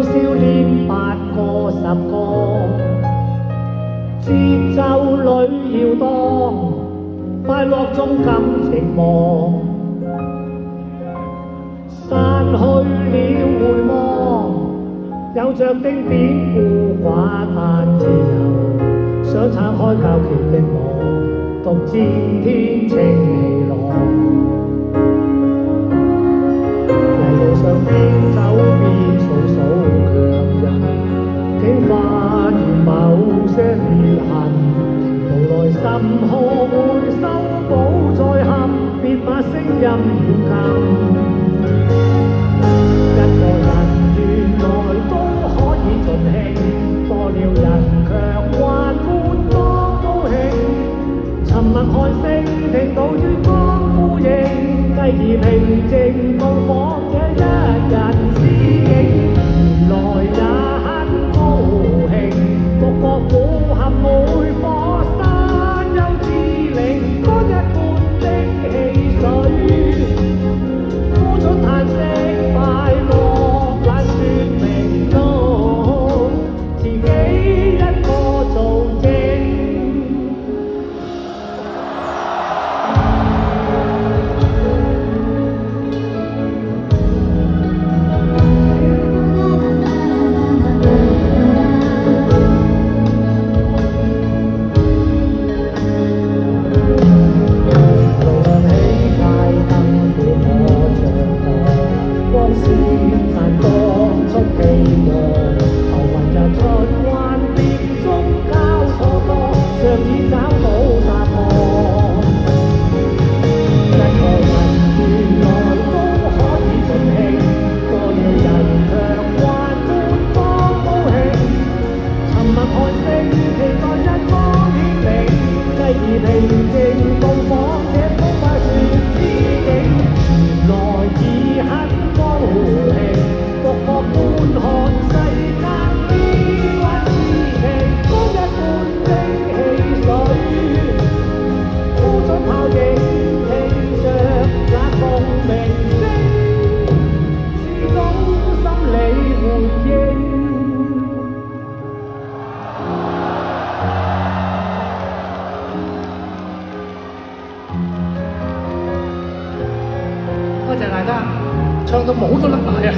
歡笑臉8個10個，節奏裏搖蕩，快樂中感情忙，散去了回望，有着丁點孤寡但自由，想拆開交期的網，獨佔天清氣朗。路上邊走邊數數強人，竟發現某些裂痕，停路內心何會修補再合，別把聲音遠近。一個人原來都可以盡興，多了人卻還沒多高興。沉默看星，聽到月光呼應，繼而平靜到訪這一日之景，原來也很高興。逐個苦合每顆山丘之嶺，乾一半的汽水，呼出嘆息快樂，懶說明到自己一個做證。多謝大家，唱到冇都甩埋啊！